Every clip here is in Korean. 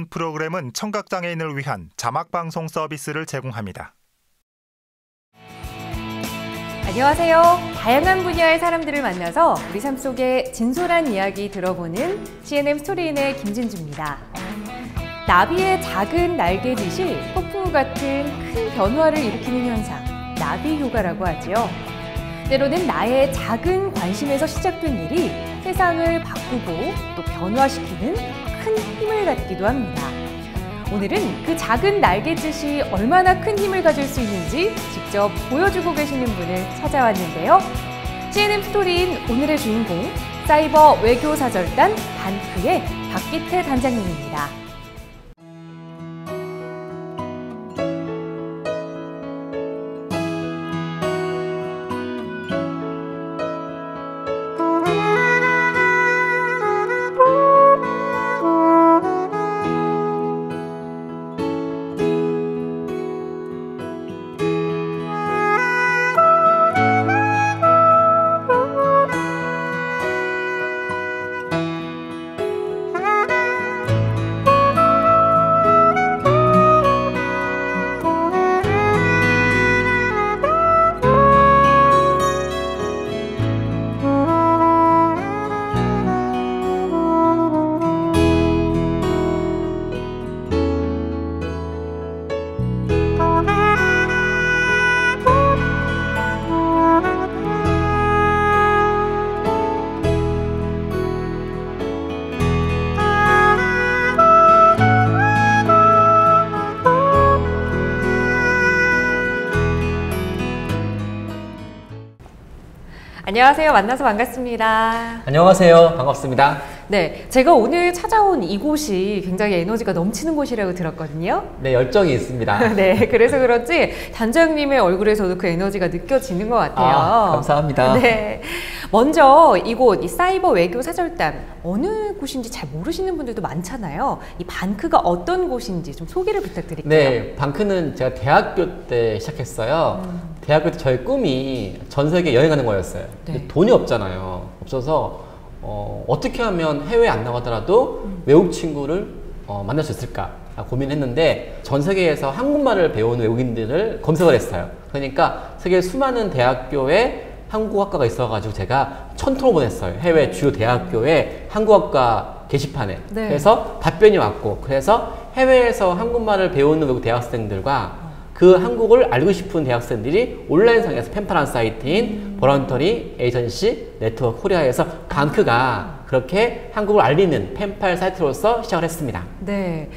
본 프로그램은 청각장애인을 위한 자막방송 서비스를 제공합니다. 안녕하세요. 다양한 분야의 사람들을 만나서 우리 삶 속의 진솔한 이야기 들어보는 CNM 스토리인의 김진주입니다. 나비의 작은 날개짓이 폭풍우 같은 큰 변화를 일으키는 현상, 나비 효과라고 하지요. 때로는 나의 작은 관심에서 시작된 일이 세상을 바꾸고 또 변화시키는 큰 힘을 갖기도 합니다. 오늘은 그 작은 날개짓이 얼마나 큰 힘을 가질 수 있는지 직접 보여주고 계시는 분을 찾아왔는데요. CNM 스토리인 오늘의 주인공, 사이버 외교사절단 반크의 박기태 단장님입니다. 안녕하세요. 만나서 반갑습니다. 안녕하세요. 반갑습니다. 네, 제가 오늘 찾아온 이곳이 굉장히 에너지가 넘치는 곳이라고 들었거든요. 네, 열정이 있습니다. 네, 그래서 그런지 단장님의 얼굴에서도 그 에너지가 느껴지는 것 같아요. 감사합니다. 네, 먼저 이곳 이 사이버 외교 사절단 어느 곳인지 잘 모르시는 분들도 많잖아요. 이 반크가 어떤 곳인지 좀 소개를 부탁드릴게요. 네, 반크는 제가 대학교 때 시작했어요. 대학교 때 저의 꿈이 전 세계 여행하는 거였어요. 네. 돈이 없잖아요. 없어서 어떻게 하면 해외에 안 나가더라도 외국 친구를 만날 수 있을까 고민했는데 전 세계에서 한국말을 배우는 외국인들을 검색을 했어요. 그러니까 세계 수많은 대학교에 한국학과가 있어가지고 제가 천통을 보냈어요. 해외 주요 대학교에 한국학과 게시판에. 네. 그래서 답변이 왔고, 그래서 해외에서 한국말을 배우는 외국 대학생들과 그 한국을 알고 싶은 대학생들이 온라인상에서 펜팔한 사이트인 버런터리 에이전시 네트워크 코리아에서 반크가 그렇게 한국을 알리는 펜팔 사이트로서 시작을 했습니다. 네,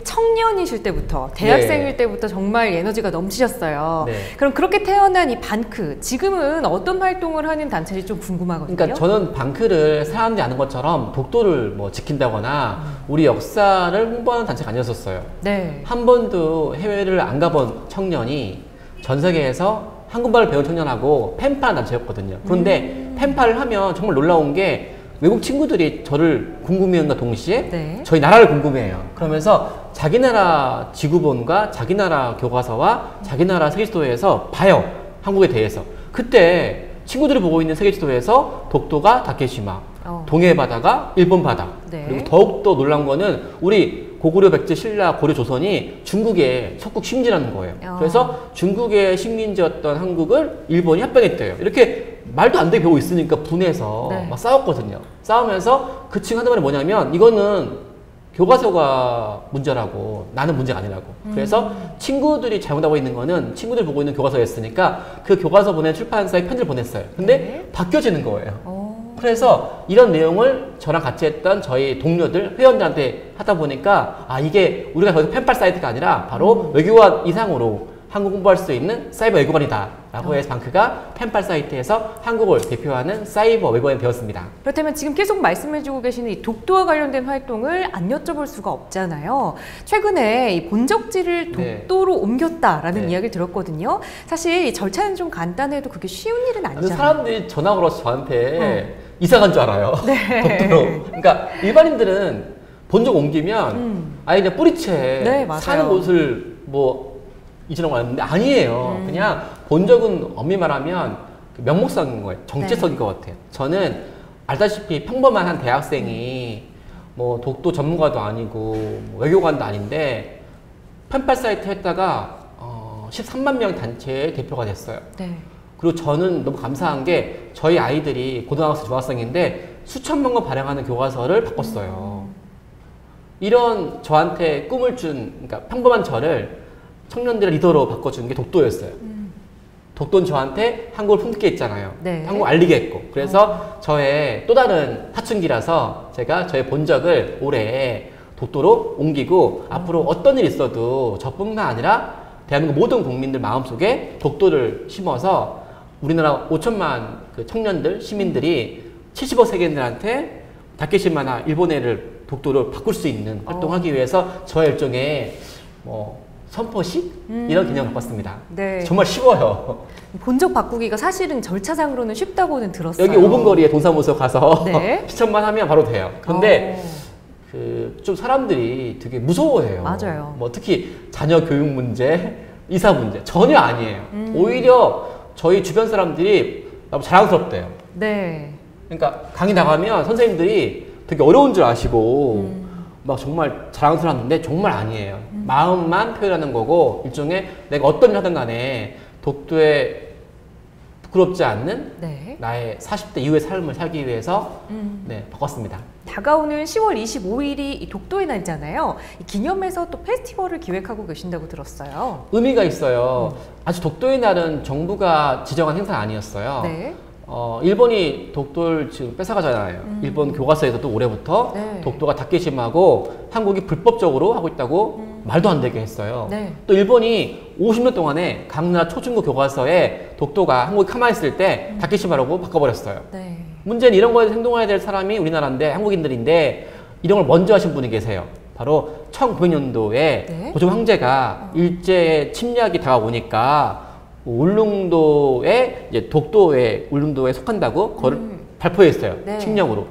청년이실 때부터 대학생일 때부터 정말 에너지가 넘치셨어요. 네. 그럼 그렇게 태어난 이 반크, 지금은 어떤 활동을 하는 단체인지 좀 궁금하거든요. 그러니까 저는 반크를 사람들이 아는 것처럼 독도를 뭐 지킨다거나 우리 역사를 홍보하는 단체가 아니었었어요. 네. 한 번도 해외를 안 가본 청년이 전 세계에서 한국말을 배운 청년하고 펜팔 단체였거든요. 그런데 펜팔을 하면 정말 놀라운 게 외국 친구들이 저를 궁금해하는과 동시에 네. 저희 나라를 궁금해해요. 그러면서 자기 나라 지구본과 자기 나라 교과서와 자기 나라 세계지도에서 봐요. 한국에 대해서. 그때 친구들이 보고 있는 세계지도에서 독도가 다케시마, 동해 바다가 일본 바다. 네. 그리고 더욱더 놀란 거는 우리 고구려, 백제, 신라, 고려, 조선이 중국에 속국 식민지라는 거예요. 그래서 중국의 식민지였던 한국을 일본이 합병했대요. 이렇게 말도 안 되게 배우고 있으니까 분해서 네. 막 싸웠거든요. 싸우면서 그 친구 하는 말이 뭐냐면 이거는 교과서가 문제라고 나는 문제가 아니라고. 그래서 친구들이 잘못하고 있는 거는 친구들 보고 있는 교과서였으니까 그 교과서 보낸 출판사에 편지를 보냈어요. 근데 네. 바뀌어지는 거예요. 그래서 이런 내용을 저랑 같이 했던 저희 동료들, 회원들한테 하다 보니까 이게 우리가 거기서 펜팔 사이트가 아니라 바로 외교관 이상으로 한국 공부할 수 있는 사이버 외교관이다 라고 해서 반크가 펜팔 사이트에서 한국을 대표하는 사이버 외교관이 되었습니다. 그렇다면 지금 계속 말씀해주고 계시는 이 독도와 관련된 활동을 안 여쭤볼 수가 없잖아요. 최근에 이 본적지를 독도로 옮겼다라는 이야기를 들었거든요. 사실 이 절차는 좀 간단해도 그게 쉬운 일은 아니잖아요. 사람들이 전화 걸어서 저한테 이사 간 줄 알아요. 네. 독도로. 그러니까 일반인들은 본적 옮기면 그냥 뿌리채 사는 곳을 뭐 이전하고 왔는데 아니에요. 그냥 본적은 엄밀히 말하면 명목상인 거예요. 정체성인 것 같아요. 저는 알다시피 평범한 한 대학생이 뭐 독도 전문가도 아니고 뭐 외교관도 아닌데 펜팔 사이트 했다가 13만 명 단체의 대표가 됐어요. 네. 그리고 저는 너무 감사한 게 저희 아이들이 고등학생, 중학생인데 수천만 권 발행하는 교과서를 바꿨어요. 이런 저한테 꿈을 준, 그러니까 평범한 저를 청년들의 리더로 바꿔준 게 독도였어요. 독도는 저한테 한국을 품게 했잖아요. 네. 한국 알리게 했고. 그래서 저의 또 다른 사춘기라서 제가 저의 본적을 올해 독도로 옮기고 앞으로 어떤 일이 있어도 저뿐만 아니라 대한민국 모든 국민들 마음속에 독도를 심어서 우리나라 5천만 그 청년들, 시민들이 70억 세계인들한테 다케시마나 일본해를 독도를 바꿀 수 있는 활동하기 위해서 저의 일종의 뭐 선포식? 이런 개념을 바꿨습니다. 네. 정말 쉬워요. 본적 바꾸기가 사실은 절차상으로는 쉽다고는 들었어요. 여기 5분 거리에 동사무소 가서 네. 시청만 하면 바로 돼요. 근데 좀 사람들이 되게 무서워해요. 맞아요. 뭐 특히 자녀 교육 문제, 이사 문제 전혀 아니에요. 오히려 저희 주변 사람들이 너무 자랑스럽대요. 네. 그러니까 강의 나가면 선생님들이 되게 어려운 줄 아시고 막 정말 자랑스러웠는데 정말 아니에요. 마음만 표현하는 거고 일종의 내가 어떤 일 하든 간에 독도에 부끄럽지 않는 네. 나의 40대 이후의 삶을 살기 위해서 네, 바꿨습니다. 다가오는 10월 25일이 독도의 날이잖아요. 이 기념해서 또 페스티벌을 기획하고 계신다고 들었어요. 의미가 있어요. 아직 독도의 날은 정부가 지정한 행사는 아니었어요. 네. 일본이 독도를 지금 뺏어가잖아요. 일본 교과서에서도 올해부터 네. 독도가 다케시마고 한국이 불법적으로 하고 있다고 말도 안 되게 했어요. 네. 또 일본이 50년 동안에 각 나라 초중고 교과서에 독도가 한국이 가만히 있을 때 다케시마라고 바꿔버렸어요. 네. 문제는 이런 거에 행동해야 될 사람이 우리나라인데 한국인들인데 이런 걸 먼저 하신 분이 계세요. 바로 1900년도에 네. 고종 황제가 일제 침략이 다가오니까 울릉도에 이제 독도에 울릉도에 속한다고 그걸 발표했어요. 네. 칙령으로.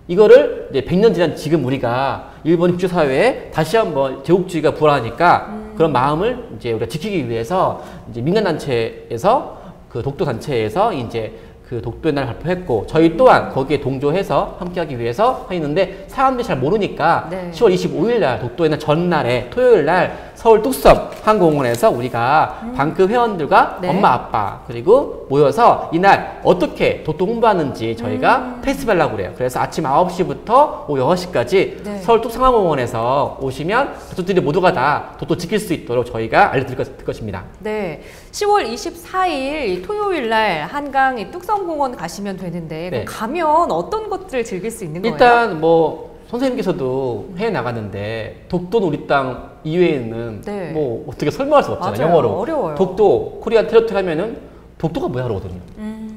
이거를 이제 100년 지난 지금 우리가 일본 국제 사회에 다시 한번 제국주의가 불안하니까 그런 마음을 이제 우리가 지키기 위해서 이제 민간 단체에서 그 독도 단체에서 이제 그 독도의 날 발표했고 저희 또한 거기에 동조해서 함께하기 위해서 했는데 사람들이 잘 모르니까 네. 10월 25일 날 독도의 날 전날에 토요일 날 서울 뚝섬 항공원에서 우리가 방크 회원들과 네. 엄마 아빠 그리고 모여서 이날 어떻게 독도 홍보하는지 저희가 페스티벌 하고 그래요. 그래서 아침 9시부터 오후 6시까지 네. 서울 뚝섬항공원에서 오시면 가족들이 모두가 다 독도 지킬 수 있도록 저희가 알려드릴 것입니다. 네. 10월 24일 토요일 날 한강 이 뚝섬공원 가시면 되는데 네. 가면 어떤 것들을 즐길 수 있는 거예요? 일단 뭐 선생님께서도 해외 나갔는데 독도는 우리 땅 이외에는 네. 뭐 어떻게 설명할 수 없잖아요. 맞아요. 영어로. 어려워요. 독도 코리안 테리토리 하면은 독도가 뭐야 그러거든요.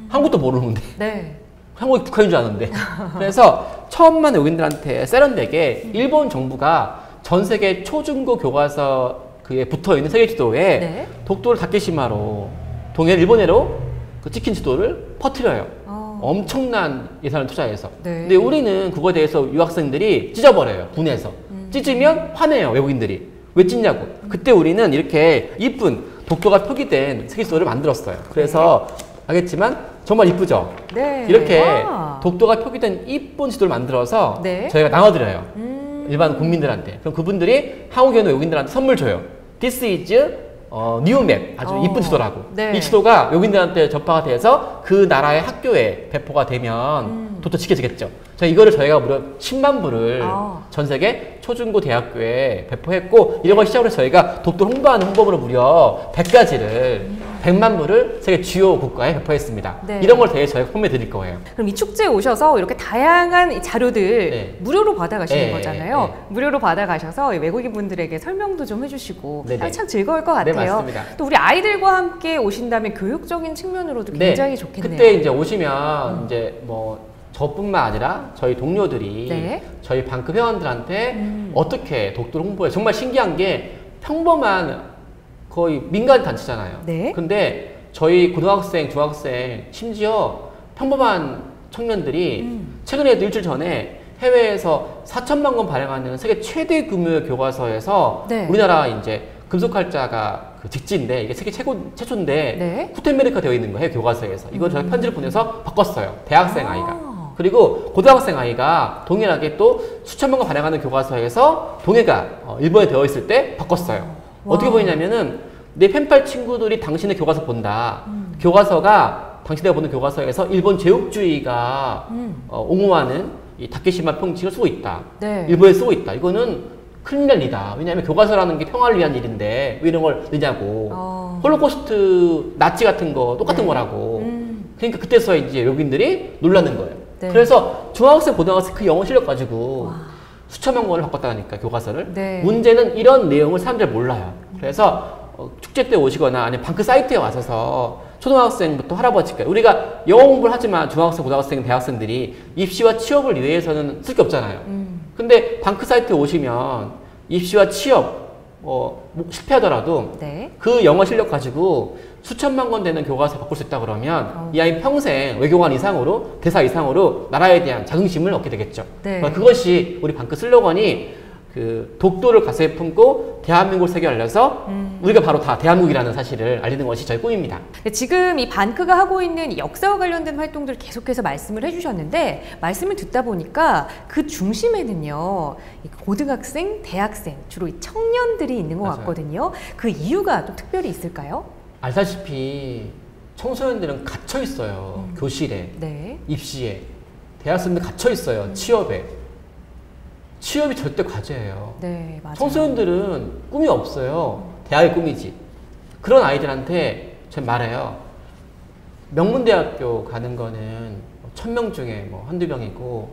한국도 모르는데 네. 한국이 북한인 줄 아는데. 그래서 처음 만난 외국인들한테 세련되게 일본 정부가 전 세계 초중고 교과서 그에 붙어 있는 세계 지도에 네. 독도를 다케시마로 동해 일본해로 그 찍힌 지도를 퍼뜨려요. 엄청난 예산을 투자해서. 네. 근데 우리는 그거에 대해서 유학생들이 찢어버려요. 분해서. 찢으면 화내요, 외국인들이. 왜 찢냐고. 그때 우리는 이렇게 이쁜 독도가 표기된 세계지도를 만들었어요. 그래서 알겠지만 정말 이쁘죠? 네. 이렇게 와. 독도가 표기된 이쁜 지도를 만들어서 네. 저희가 나눠드려요. 일반 국민들한테. 그럼 그분들이 한국에 있는 외국인들한테 선물 줘요. This is 뉴맵 아주 이쁜 지도라고. 네. 이 지도가 외국인들한테 접화가 돼서 그 나라의 학교에 배포가 되면 독도 지켜지겠죠. 저희가 무려 10만 부를 전 세계 초중고 대학교에 배포했고 이런 걸 시작으로 저희가 독도 홍보하는 홍보물을 무려 100만 부를 세계 주요 국가에 배포했습니다. 네. 이런 걸 대해 저희가 판매 드릴 거예요. 그럼 이 축제에 오셔서 이렇게 다양한 이 자료들 네. 무료로 받아가시는 네, 거잖아요. 네. 무료로 받아가셔서 외국인 분들에게 설명도 좀 해주시고 네, 네. 참 즐거울 것 네, 같아요. 맞습니다. 또 우리 아이들과 함께 오신다면 교육적인 측면으로도 굉장히 좋겠네요. 그때 이제 오시면 이제 뭐 저뿐만 아니라 저희 동료들이 네. 저희 방크 회원들한테 어떻게 독도를 홍보해. 정말 신기한 게 평범한 거의 민간 단체잖아요. 네. 근데 저희 고등학생, 중학생, 심지어 평범한 청년들이 최근에도 일주일 전에 해외에서 4천만 권 발행하는 세계 최대 규모의 교과서에서 네. 우리나라 이제 금속활자가 그 직지인데 이게 세계 최초인데 네. 구텐메리카 되어 있는 거예요, 교과서에서. 이걸 저희 편지를 보내서 바꿨어요. 대학생 아이가. 그리고 고등학생 아이가 동일하게 또 수천 명과 발행하는 교과서에서 동해가 일본에 되어 있을 때 바꿨어요. 와. 어떻게 보이냐면은 내 펜팔 친구들이 당신의 교과서 본다. 교과서가 당신이 보는 교과서에서 일본 제국주의가 옹호하는 이 다케시마 평칙을 쓰고 있다. 네. 일본에 쓰고 있다. 이거는 큰일 날 일이다. 왜냐하면 교과서라는 게 평화를 위한 일인데 왜 이런 걸 넣냐고. 홀로코스트, 나치 같은 거 똑같은 네. 거라고. 그러니까 그때서 이제 외국인들이 놀라는 거예요. 네. 그래서 중학생, 고등학생 그 영어 실력 가지고 수천만 권을 바꿨다니까 교과서를. 네. 문제는 이런 내용을 사람들이 몰라요. 그래서 축제 때 오시거나 아니면 방크 사이트에 와서서 초등학생부터 할아버지까지 우리가 영어 공부를 하지만 중학생, 고등학생, 대학생들이 입시와 취업을 위해서는 쓸 게 없잖아요. 근데 방크 사이트에 오시면 입시와 취업 실패하더라도 네. 그 영어 실력 가지고 수천만 권 되는 교과서 바꿀 수 있다 그러면 이 아이 평생 외교관 이상으로 대사 이상으로 나라에 대한 자긍심을 얻게 되겠죠. 네. 그것이 우리 방크 슬로건이 그 독도를 가슴에 품고 대한민국을 세계 알려서 우리가 바로 다 대한민국이라는 사실을 알리는 것이 저희 꿈입니다. 지금 이 반크가 하고 있는 역사와 관련된 활동들을 계속해서 말씀을 해주셨는데 말씀을 듣다 보니까 그 중심에는요 이 고등학생, 대학생 주로 이 청년들이 있는 것 맞아요. 같거든요. 그 이유가 좀 특별히 있을까요? 알다시피 청소년들은 갇혀 있어요. 교실에, 네. 입시에, 대학생들 갇혀 있어요. 취업에. 취업이 절대 과제예요. 네, 맞아요. 청소년들은 꿈이 없어요. 대학의 꿈이지. 그런 아이들한테 제가 말해요. 명문대학교 가는 거는 1000명 중에 뭐 한두 명이고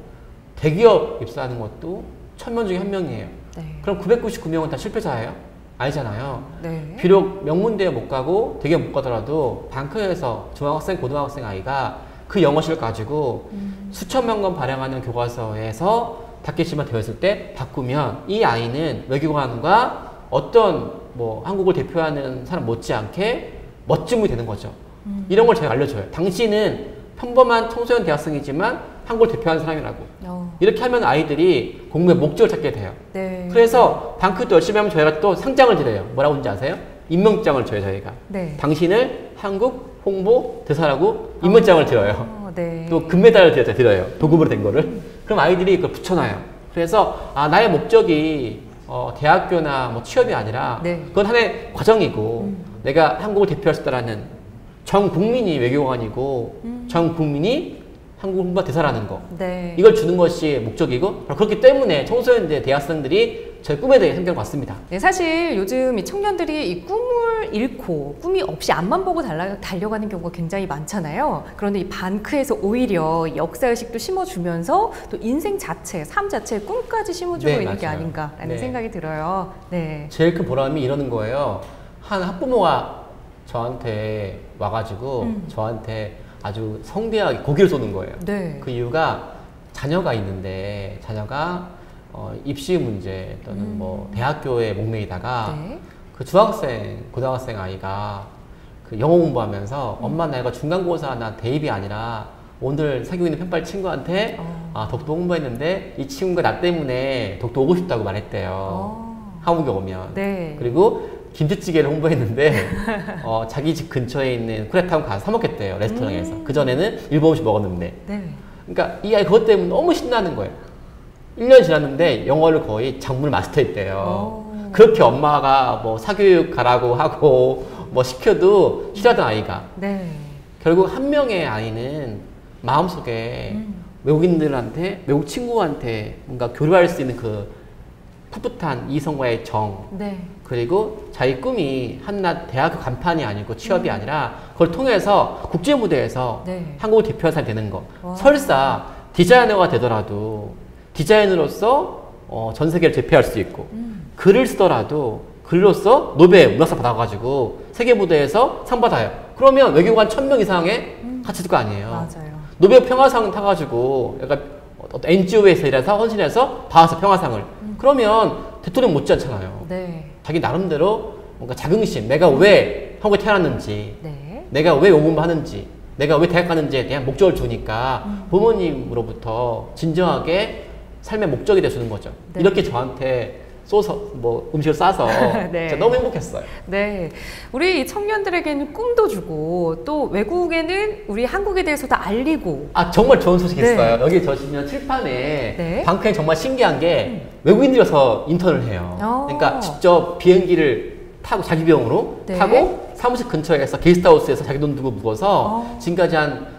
대기업 입사하는 것도 1000명 중에 한 명이에요. 네. 그럼 999명은 다 실패자예요? 아니잖아요. 네. 비록 명문대에 못 가고 대기업 못 가더라도 방크에서 중학생, 고등학생 아이가 그 영어 실력 가지고 수천 명 권 발행하는 교과서에서 다케시마 되었을 때 바꾸면 이 아이는 외교관과 어떤 뭐 한국을 대표하는 사람 못지않게 멋진 분이 되는 거죠. 이런 걸 제가 알려줘요. 당신은 평범한 청소년 대학생이지만 한국을 대표하는 사람이라고. 이렇게 하면 아이들이 공부의 목적을 찾게 돼요. 네. 그래서 방크도 열심히 하면 저희가 또 상장을 드려요. 뭐라고 하는지 아세요? 임명장을 줘요, 저희가. 네. 당신을 한국 홍보 대사라고 임명장을 드려요. 네. 또 금메달을 드려요. 도금으로 된 거를. 그럼 아이들이 그걸 붙여놔요. 그래서 나의 목적이 대학교나 뭐 취업이 아니라 네. 그건 하나의 과정이고 내가 한국을 대표할 수 있다라는 전 국민이 외교관이고 전 국민이 한국 홍보 대사라는 거. 네. 이걸 주는 것이 목적이고 그렇기 때문에 청소년들, 대학생들이 저희 꿈에 대해 생각을 갖습니다. 네, 사실 요즘 이 청년들이 이 꿈을 잃고 꿈이 없이 앞만 보고 달려가는 경우가 굉장히 많잖아요. 그런데 이 반크에서 오히려 역사의식도 심어주면서 또 인생 자체, 삶 자체의 꿈까지 심어주고 네, 있는 게 맞아요. 아닌가라는 네. 생각이 들어요. 네. 제일 큰 보람이 이러는 거예요. 한 학부모가 저한테 와가지고 저한테 아주 성대하게 고기를 쏘는 거예요. 네. 그 이유가 자녀가 있는데 자녀가 입시 문제 또는 뭐 대학교에 목매이다가 네. 그 중학생, 고등학생 아이가 그 영어 공부하면서 엄마 내가 중간고사나 대입이 아니라 오늘 사귀고 있는 펜팔 친구한테 독도 홍보했는데 이 친구가 나 때문에 독도 오고 싶다고 말했대요. 한국에 오면. 네. 그리고 김치찌개를 홍보했는데 자기 집 근처에 있는 코리아타운 가서 사 먹겠대요. 레스토랑에서. 그전에는 일본 음식 먹었는데. 네. 그러니까 이 아이 그것 때문에 너무 신나는 거예요. 1년 지났는데 영어를 거의 작문을 마스터했대요. 그렇게 엄마가 뭐 사교육 가라고 하고 뭐 시켜도 싫어하던 아이가 네. 결국 한 명의 아이는 마음속에 외국인들한테, 외국 친구한테 뭔가 교류할 수 있는 그 풋풋한 이성과의 정, 네. 그리고 자기 꿈이 한낱 대학교 간판이 아니고 취업이 아니라 그걸 통해서 국제 무대에서 네. 한국을 대표한 사람이 되는 거. 와. 설사 디자이너가 되더라도 디자인으로서 전 세계를 제패할 수 있고 글을 쓰더라도 글로서 노벨 문학상 받아가지고 세계 무대에서 상 받아요. 그러면 외교관 1000명 이상의 같이 있을 거 아니에요. 맞아요. 노벨 평화상 타가지고 약간 NGO에서 일해서 헌신해서 받아서 평화상을. 그러면 대통령 못지 않잖아요. 네. 자기 나름대로 뭔가 자긍심, 내가 왜 한국에 태어났는지, 네. 내가 왜 공부하는지, 내가 왜 대학 가는지에 대한 목적을 주니까 부모님으로부터 진정하게 삶의 목적이 돼주는 거죠. 네. 이렇게 저한테 쏘서 뭐 음식을 싸서 네. 진짜 너무 행복했어요. 네, 우리 청년들에게는 꿈도 주고 또 외국에는 우리 한국에 대해서도 알리고. 아 정말 좋은 소식이 네. 있어요. 여기 저시면 칠판에 네. 방크엔 정말 신기한 게 외국인들이 와서 인턴을 해요. 그러니까 직접 비행기를 타고 자기 비용으로 네. 타고 사무실 근처에서 게스트하우스에서 자기 돈 두고 묵어서 지금까지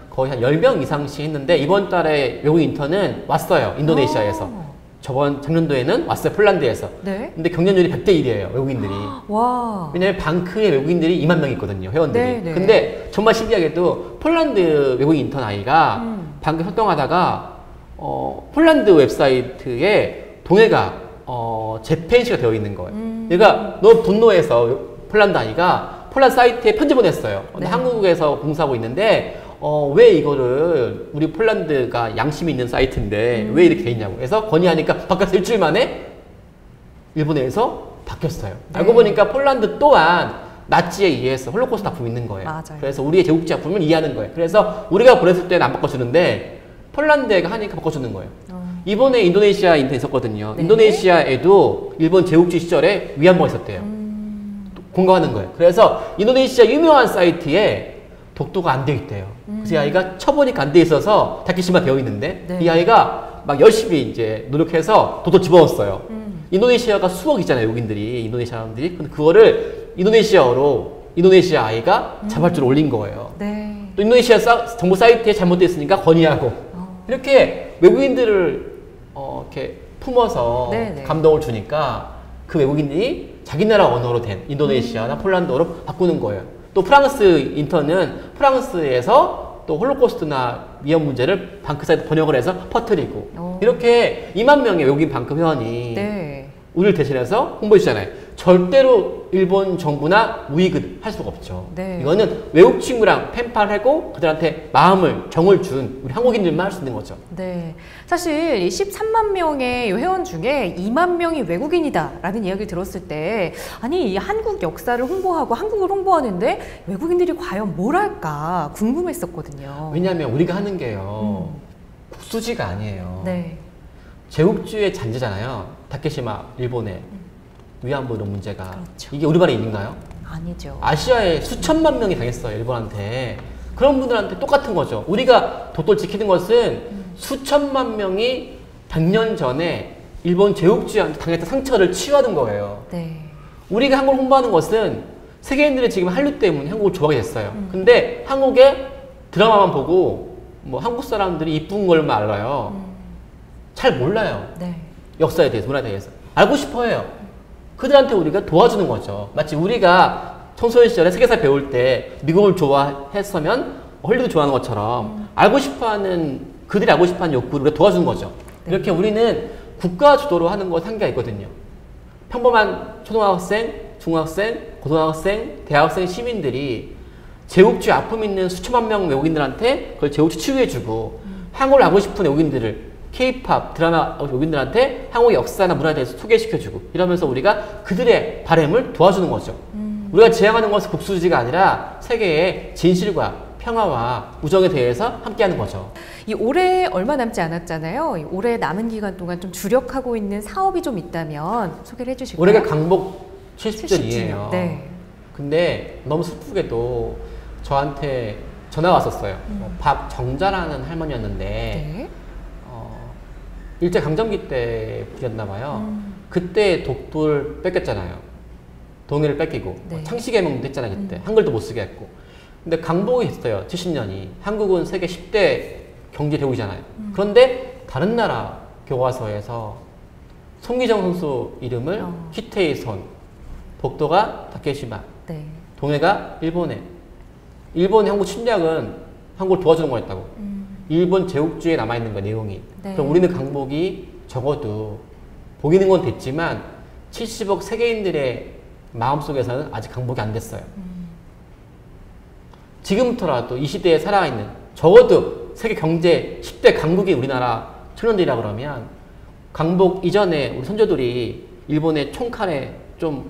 거의 한 10명 이상씩 했는데 이번 달에 외국인 인턴은 왔어요. 인도네시아에서. 작년도에는 왔어요. 폴란드에서. 네. 근데 경쟁률이 100대 1이에요. 외국인들이. 와. 왜냐면 방크에 외국인들이 2만 명 있거든요. 회원들이. 네, 네. 근데 정말 신기하게도 폴란드 외국인 인턴 아이가 방크 활동하다가 폴란드 웹사이트에 동해가 재팬시가 되어 있는 거예요. 얘가 너무 분노해서 폴란드 아이가 폴란드 사이트에 편지 보냈어요. 근데 네. 한국에서 봉사하고 있는데 왜 이거를 우리 폴란드가 양심이 있는 사이트인데 왜 이렇게 돼 있냐고. 그래서 건의하니까 바뀌어서 일주일 만에 일본에서 바뀌었어요. 네. 알고 보니까 폴란드 또한 나치에 의해서 홀로코스트 아픔이 있는 거예요. 맞아요. 그래서 우리의 제국지 아픔을 이해하는 거예요. 그래서 우리가 보냈을 때는 안 바꿔주는데 폴란드가 하니까 바꿔주는 거예요. 이번에 인도네시아 인턴 있었거든요. 네. 인도네시아에도 일본 제국지 시절에 위안부가 있었대요. 공감하는 거예요. 그래서 인도네시아 유명한 사이트에 독도가 안 돼 있대요. 그래서 이 아이가 쳐보니까 안 돼 있어서 다케시마 되어 있는데 네. 이 아이가 막 열심히 이제 노력해서 독도 집어넣었어요. 인도네시아가 수억이잖아요, 외국인들이. 인도네시아 사람들이. 근데 그거를 인도네시아어로 인도네시아 아이가 자발적으로 올린 거예요. 네. 또 인도네시아 정보 사이트에 잘못되어 있으니까 건의하고 이렇게 외국인들을 이렇게 품어서 네네. 감동을 주니까 그 외국인이 자기 나라 언어로 된 인도네시아나 폴란드어로 바꾸는 거예요. 또 프랑스 인턴은 프랑스에서 또 홀로코스트나 위험 문제를 방크 사이트 번역을 해서 퍼뜨리고 이렇게 2만 명의 외국인 방크 회원이 네. 우리를 대신해서 홍보해 주잖아요. 절대로 일본 정부나 우익을 할 수가 없죠. 네. 이거는 외국 친구랑 펜팔하고 그들한테 마음을, 정을 준 우리 한국인들만 할 수 있는 거죠. 네. 사실 이 13만 명의 회원 중에 2만 명이 외국인이다라는 이야기를 들었을 때 아니 이 한국 역사를 홍보하고 한국을 홍보하는데 외국인들이 과연 뭘 할까 궁금했었거든요. 왜냐하면 우리가 하는 게요. 국수지가 아니에요. 네. 제국주의 잔재잖아요. 다케시마 일본의 위안부 이런 문제가. 그렇죠. 이게 우리만의 일인가요? 아니죠. 아시아에 수천만 명이 당했어요. 일본한테. 그런 분들한테 똑같은 거죠. 우리가 독도를 지키는 것은 수천만 명이 100년 전에 일본 제국주의한테 당했던 상처를 치유하는 거예요. 네. 우리가 한국을 홍보하는 것은 세계인들이 지금 한류 때문에 한국을 좋아하게 됐어요. 근데 한국의 드라마만 보고 뭐 한국 사람들이 이쁜 걸만 알아요. 잘 몰라요. 네. 역사에 대해서, 문화에 대해서. 알고 싶어 해요. 그들한테 우리가 도와주는 거죠. 마치 우리가 청소년 시절에 세계사 배울 때 미국을 좋아했으면 헐리우드 좋아하는 것처럼 알고 싶어하는, 그들이 알고 싶어하는 욕구를 우리가 도와주는 거죠. 네. 이렇게 우리는 국가 주도로 하는 것 한계가 있거든요. 평범한 초등학생, 중학생, 고등학생, 대학생 시민들이 제국주의 아픔 있는 수천만 명 외국인들한테 그걸 제국주의 치유해주고 한국을 알고 싶은 외국인들을 K-팝 드라마 외국인들한테 한국의 역사나 문화에 대해서 소개시켜주고 이러면서 우리가 그들의 바램을 도와주는 거죠. 우리가 지향하는 것은 국수지가 아니라 세계의 진실과 평화와 우정에 대해서 함께하는 거죠. 이 올해 얼마 남지 않았잖아요. 이 올해 남은 기간 동안 좀 주력하고 있는 사업이 좀 있다면 소개를 해주실까요? 올해가 강복 70주년이에요. 네. 근데 너무 슬프게도 저한테 전화가 왔었어요. 박정자라는 할머니였는데 네. 일제 강점기 때 부렸나 봐요. 그때 독도를 뺏겼잖아요. 동해를 뺏기고 네. 창씨개명도 했잖아요. 그때 한글도 못 쓰게 했고. 근데 강복이 됐어요. 70년이. 한국은 세계 10대 경제 대국이잖아요. 그런데 다른 나라 교과서에서 송기정 선수 이름을 히테이 손, 독도가 다케시마, 네. 동해가 일본에. 일본이 한국 침략은 한국을 도와주는 거였다고. 일본 제국주의에 남아있는 거 내용이. 네. 그럼 우리는 강복이 적어도 보이는 건 됐지만 70억 세계인들의 마음속에서는 아직 강복이 안 됐어요. 지금부터라도 이 시대에 살아있는 적어도 세계 경제 10대 강국이 우리나라 청년들이라 그러면 강복 이전에 우리 선조들이 일본의 총칼에 좀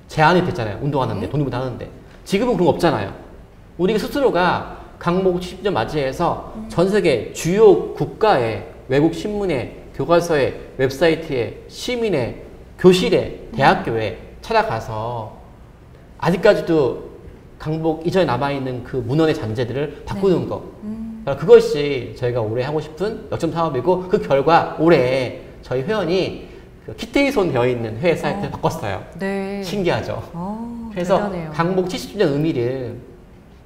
제한이 됐잖아요. 운동하는데, 네. 독립운동 하는데. 지금은 그런 거 없잖아요. 우리 스스로가 강복 70년 맞이해서 전 세계 주요 국가의 외국 신문에, 교과서에, 웹사이트에, 시민의 교실에, 대학교에 찾아가서 아직까지도 강복 이전에 남아있는 그 문헌의 잔재들을 바꾸는 거. 그것이 저희가 올해 하고 싶은 역점 사업이고, 그 결과 올해 저희 회원이 그 키테이손 되어 있는 회의 사이트를 바꿨어요. 네. 신기하죠. 그래서 대단해요. 강복 70주년 의미를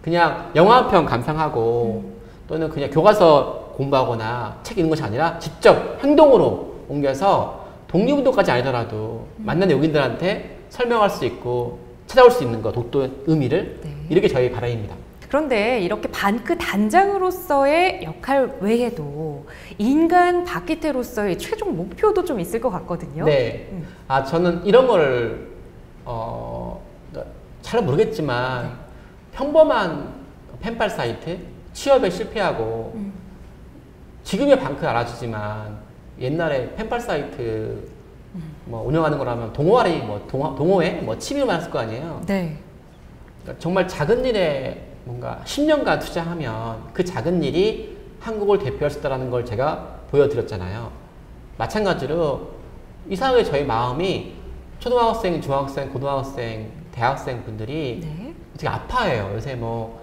그냥 영화편 감상하고 또는 그냥 교과서 공부하거나 책 읽는 것이 아니라 직접 행동으로 옮겨서 독립운동까지 아니더라도 만난 외국인들한테 설명할 수 있고 찾아올 수 있는 거, 독도의 의미를 네. 이렇게 저희 바람입니다. 그런데 이렇게 반크 단장으로서의 역할 외에도 인간 박기태로서의 최종 목표도 좀 있을 것 같거든요. 네. 저는 이런 거를 잘 모르겠지만 평범한 펜팔 사이트, 취업에 실패하고 지금의 방크 알아주지만 옛날에 펜팔 사이트 뭐 운영하는 거라면 동호회 뭐 취미로만 했을 거 아니에요. 네. 그러니까 정말 작은 일에 뭔가 10년간 투자하면 그 작은 일이 한국을 대표할 수 있다는 걸 제가 보여드렸잖아요. 마찬가지로 이상하게 저희 마음이 초등학생, 중학생, 고등학생, 대학생 분들이 네. 되게 아파해요. 요새 뭐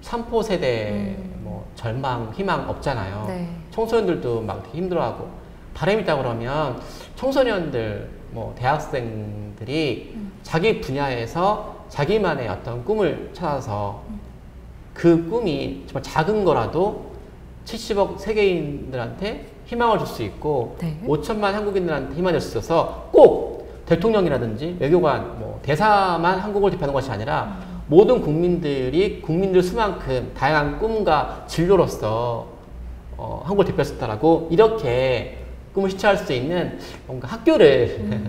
3포 세대 뭐 절망, 희망 없잖아요. 네. 청소년들도 막 되게 힘들어하고 바람이 있다 그러면 청소년들, 뭐 대학생들이 자기 분야에서 자기만의 어떤 꿈을 찾아서 그 꿈이 정말 작은 거라도 70억 세계인들한테 희망을 줄 수 있고 네. 5천만 한국인들한테 희망을 줄 수 있어서 꼭 대통령이라든지 외교관, 뭐 대사만 한국을 대표하는 것이 아니라 모든 국민들이 국민들 수만큼 다양한 꿈과 진로로서 한국을 대표할 수 있다라고 이렇게 꿈을 실천할 수 있는 뭔가 학교를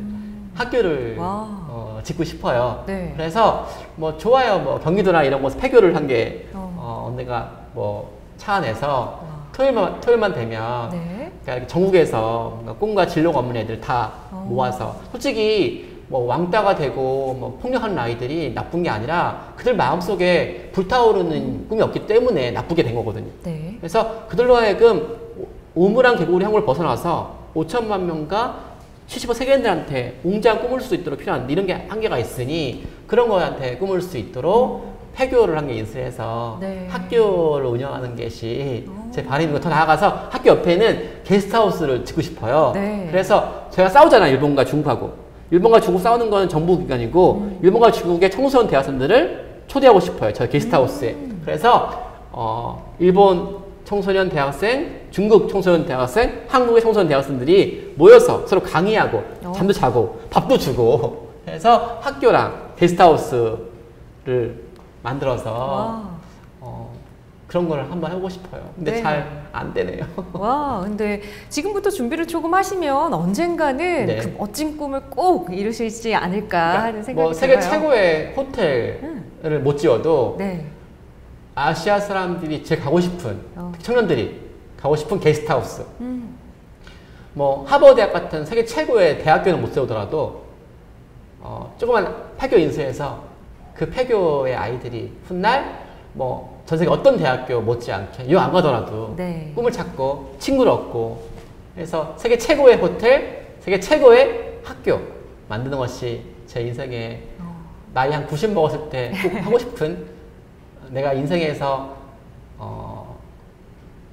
짓고 싶어요. 네. 그래서 뭐 좋아요. 뭐 경기도나 이런 곳에 폐교를 한 게 언니가 뭐 차 안에서 토요일만 되면 네. 그러니까 전국에서 뭔가 꿈과 진로가 없는 애들 다 모아서 솔직히 뭐 왕따가 되고 뭐 폭력하는 아이들이 나쁜 게 아니라 그들 마음속에 불타오르는 꿈이 없기 때문에 나쁘게 된 거거든요. 네. 그래서 그들로 하여금 우물한 개구리 한국을 벗어나서 5천만 명과 70억 세계인들한테 웅장한 꿈을 수 있도록 필요한 이런 게 한계가 있으니 그런 거한테 꿈을 수 있도록 폐교를 한 게 인수해서 네. 학교를 운영하는 것이 제 바람이고 더 나아가서 학교 옆에는 게스트하우스를 짓고 싶어요. 네. 그래서 제가 싸우잖아요. 일본과 중국하고. 일본과 중국 싸우는 건 정부기관이고 일본과 중국의 청소년 대학생들을 초대하고 싶어요. 저 게스트하우스에. 그래서 일본 청소년 대학생, 중국 청소년 대학생, 한국의 청소년 대학생들이 모여서 서로 강의하고 잠도 자고 밥도 주고 해서 학교랑 게스트하우스를 만들어서 그런 걸 한번 해보고 싶어요. 근데 네. 잘 안 되네요. 와, 근데 지금부터 준비를 조금 하시면 언젠가는 네. 그 멋진 꿈을 꼭 이루실지 않을까 하는 생각이 뭐 세계 들어요. 최고의 호텔을 못 지어도 네. 아시아 사람들이 제일 가고 싶은 청년들이 가고 싶은 게스트하우스. 뭐 하버드대학 같은 세계 최고의 대학교는 못 세우더라도 조그만 폐교 인수해서 그 폐교의 아이들이 훗날 뭐 전 세계 어떤 대학교 못지않게 이거 안 가더라도 네. 꿈을 찾고 친구를 얻고 그래서 세계 최고의 호텔, 세계 최고의 학교 만드는 것이 제 인생에 나이 한 90 먹었을 때 꼭 하고 싶은 내가 인생에서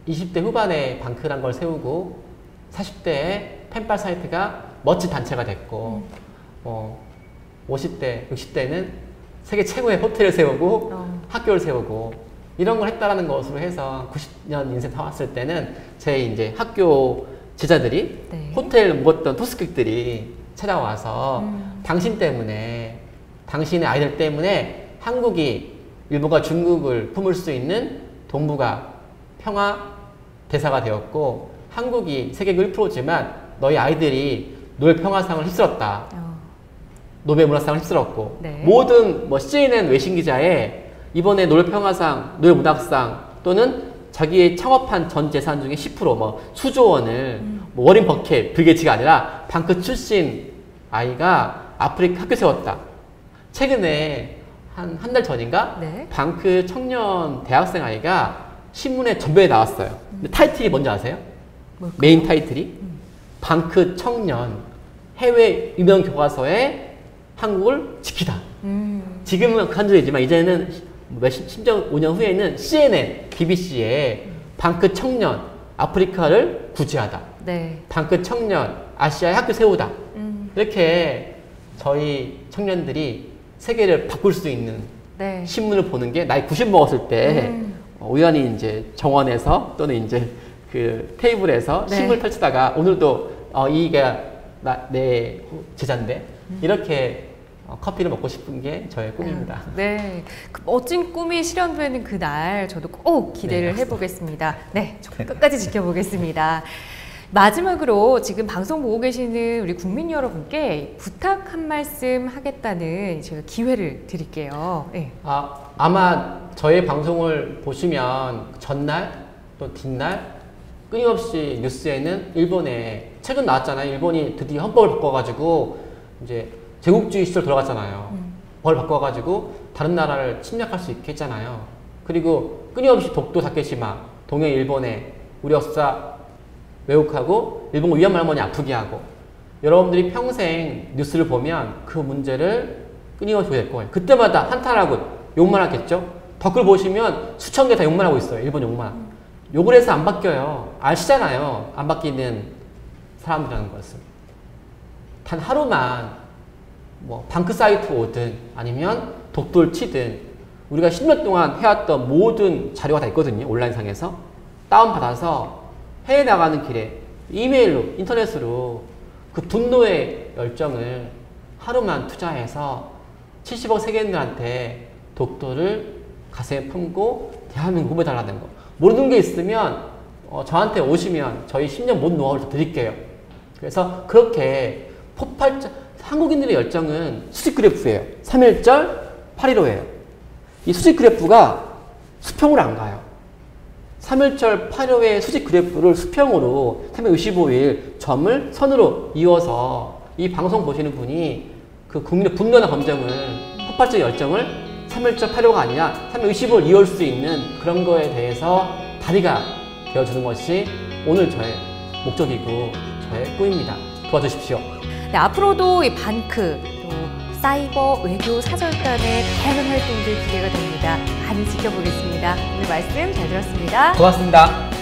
20대 후반에 방크란 걸 세우고 40대에 펜팔 사이트가 멋진 단체가 됐고 50대, 60대는 세계 최고의 호텔을 세우고 학교를 세우고 이런 걸 했다라는 것으로 해서 90년 인생 살았을 때는 제 이제 학교 제자들이 네. 호텔 묵었던 토스객들이 찾아와서 당신 때문에 당신의 아이들 때문에 한국이 일본과 중국을 품을 수 있는 동북아 평화 대사가 되었고 한국이 세계 1%지만 너희 아이들이 노벨 평화상을 휩쓸었다. 노벨 문학상을 휩쓸었고 네. 모든 뭐 CNN 외신 기자에 이번에 노벨 평화상, 노벨 문학상 또는 자기의 창업한 전 재산 중에 10%뭐 수조 원을 뭐 워린 버켓, 빌 게이츠가 아니라 방크 출신 아이가 아프리카 학교 세웠다. 최근에 한 달 전인가 네. 방크 청년 대학생 아이가 신문에 전면에 나왔어요. 근데 타이틀이 뭔지 아세요? 뭘까요? 메인 타이틀이 방크 청년 해외 유명 교과서에 한국을 지키다. 지금은 한정이지만 이제는 심지어 5년 후에는 CNN, BBC에 방크 청년 아프리카를 구제하다. 네. 방크 청년 아시아에 학교 세우다. 이렇게 저희 청년들이 세계를 바꿀 수 있는 네. 신문을 보는 게 나이 90 먹었을 때 우연히 이제 정원에서 또는 이제 그 테이블에서 네. 신문을 펼치다가 오늘도 이게 내 제자인데 이렇게 커피를 먹고 싶은 게 저의 꿈입니다. 네, 그 멋진 꿈이 실현되는 그날 저도 꼭 기대를 네, 해보겠습니다. 네, 저 끝까지 지켜보겠습니다. 마지막으로 지금 방송 보고 계시는 우리 국민 여러분께 부탁 한 말씀 하겠다는 제가 기회를 드릴게요. 네. 아마 저희 방송을 보시면 전날 또 뒷날 끊임없이 뉴스에는 일본에 최근 나왔잖아요. 일본이 드디어 헌법을 바꿔가지고 이제 제국주의 시절 돌아갔잖아요. 법을 바꿔가지고 다른 나라를 침략할 수 있게 했잖아요. 그리고 끊임없이 독도 다케시마, 동해 일본에 우리 역사 왜곡하고 일본 위안부 할머니 아프게 하고 여러분들이 평생 뉴스를 보면 그 문제를 끊임없이 보게 될 거예요. 그때마다 한탄하고 욕만 하겠죠? 댓글 보시면 수천 개 다 욕만 하고 있어요. 일본 욕만. 욕을 해서 안 바뀌어요. 아시잖아요. 안 바뀌는 사람들이라는 것을. 단 하루만 뭐 방크 사이트 오든 아니면 독도를 치든 우리가 10년 동안 해왔던 모든 자료가 다 있거든요. 온라인상에서. 다운받아서 해외 나가는 길에 이메일로 인터넷으로 그 분노의 열정을 하루만 투자해서 70억 세계인들한테 독도를 가슴에 품고 대한민국 후보해달라는 거. 모르는 게 있으면 저한테 오시면 저희 10년 모든 노하우를 드릴게요. 그래서 그렇게 한국인들의 열정은 수직 그래프예요. 3.1절, 8.15예요. 이 수직 그래프가 수평으로 안 가요. 3.1절, 8.15의 수직 그래프를 수평으로 365일 점을 선으로 이어서 이 방송 보시는 분이 그 국민의 분노나 감정을 폭발적 열정을 3.1절, 8.15가 아니라 365를 이어올 수 있는 그런 거에 대해서 다리가 되어주는 것이 오늘 저의 목적이고 저의 꿈입니다. 도와주십시오. 네, 앞으로도 이 반크, 또 사이버 외교 사절단의 다양한 활동들 기대가 됩니다. 많이 지켜보겠습니다. 오늘 말씀 잘 들었습니다. 고맙습니다.